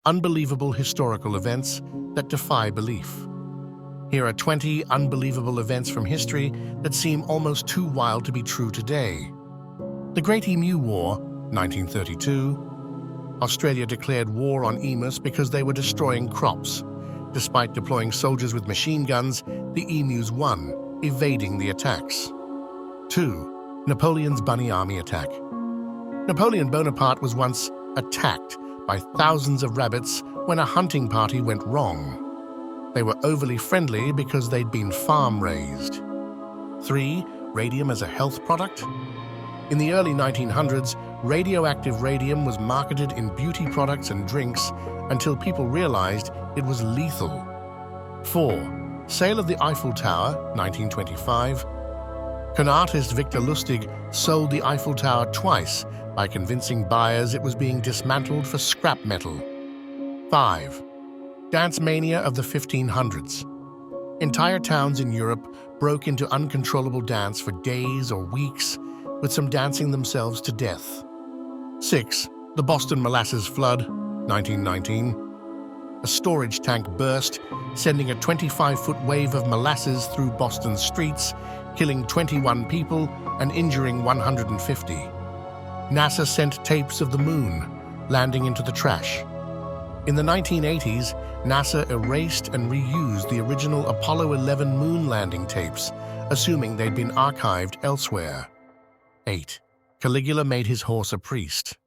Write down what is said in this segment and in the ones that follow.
Unbelievable historical events that defy belief. Here are 20 unbelievable events from history that seem almost too wild to be true today. The Great Emu War, 1932. Australia declared war on emus because they were destroying crops. Despite deploying soldiers with machine guns, the emus won, evading the attacks. 2. Napoleon's Bunny Army attack. Napoleon Bonaparte was once attacked by thousands of rabbits when a hunting party went wrong. They were overly friendly because they'd been farm-raised. 3. Radium as a health product. In the early 1900s, radioactive radium was marketed in beauty products and drinks until people realized it was lethal. 4. Sale of the Eiffel Tower, 1925. Con artist Victor Lustig sold the Eiffel Tower twice by convincing buyers it was being dismantled for scrap metal. 5. Dance mania of the 1500s. Entire towns in Europe broke into uncontrollable dance for days or weeks, with some dancing themselves to death. 6. The Boston Molasses Flood, 1919. A storage tank burst, sending a 25-foot wave of molasses through Boston's streets, killing 21 people and injuring 150. NASA sent tapes of the moon, landing into the trash. In the 1980s, NASA erased and reused the original Apollo 11 moon landing tapes, assuming they'd been archived elsewhere. 8. Caligula made his horse a priest.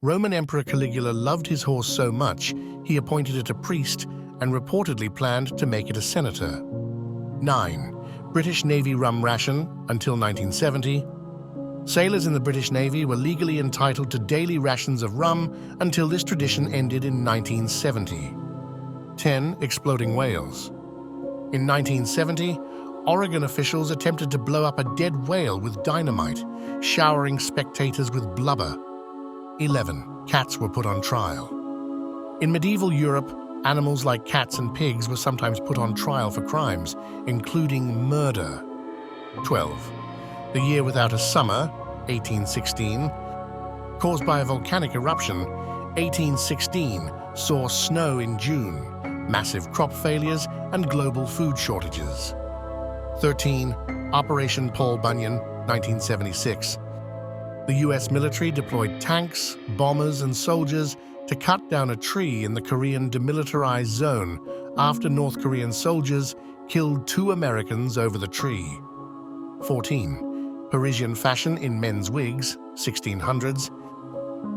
Roman Emperor Caligula loved his horse so much, he appointed it a priest and reportedly planned to make it a senator. 9. British Navy rum ration until 1970. Sailors in the British Navy were legally entitled to daily rations of rum until this tradition ended in 1970. 10. Exploding whales. In 1970, Oregon officials attempted to blow up a dead whale with dynamite, showering spectators with blubber. 11. Cats were put on trial. In medieval Europe, animals like cats and pigs were sometimes put on trial for crimes, including murder. 12. The year without a summer, 1816. Caused by a volcanic eruption, 1816 saw snow in June, massive crop failures, and global food shortages. 13. Operation Paul Bunyan, 1976. The U.S. military deployed tanks, bombers, and soldiers to cut down a tree in the Korean demilitarized zone after North Korean soldiers killed 2 Americans over the tree. 14. Parisian fashion in men's wigs, 1600s.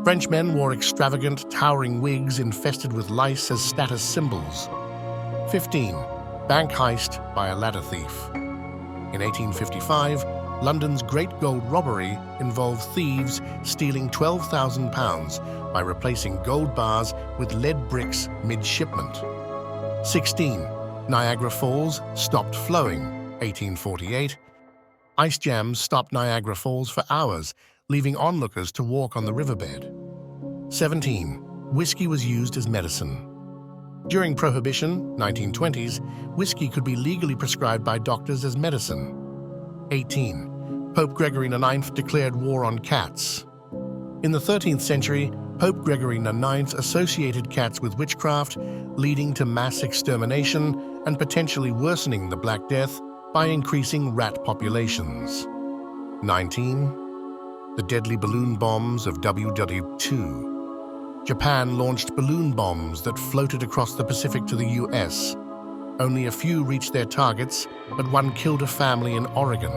French men wore extravagant, towering wigs infested with lice as status symbols. 15. Bank heist by a ladder thief. In 1855, London's Great Gold Robbery involved thieves stealing £12,000 by replacing gold bars with lead bricks mid-shipment. 16. Niagara Falls stopped flowing, 1848. Ice jams stopped Niagara Falls for hours, leaving onlookers to walk on the riverbed. 17. Whiskey was used as medicine. During Prohibition, 1920s, whiskey could be legally prescribed by doctors as medicine. 18. Pope Gregory IX declared war on cats. In the 13th century, Pope Gregory IX associated cats with witchcraft, leading to mass extermination and potentially worsening the Black Death by increasing rat populations. 19. The deadly balloon bombs of WW2. Japan launched balloon bombs that floated across the Pacific to the US. Only a few reached their targets, but one killed a family in Oregon.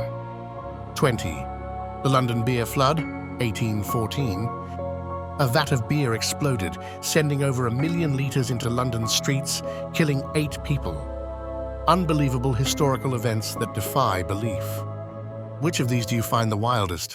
20. The London Beer Flood, 1814. A vat of beer exploded, sending over 1 million litres into London's streets, killing 8 people. Unbelievable historical events that defy belief. Which of these do you find the wildest?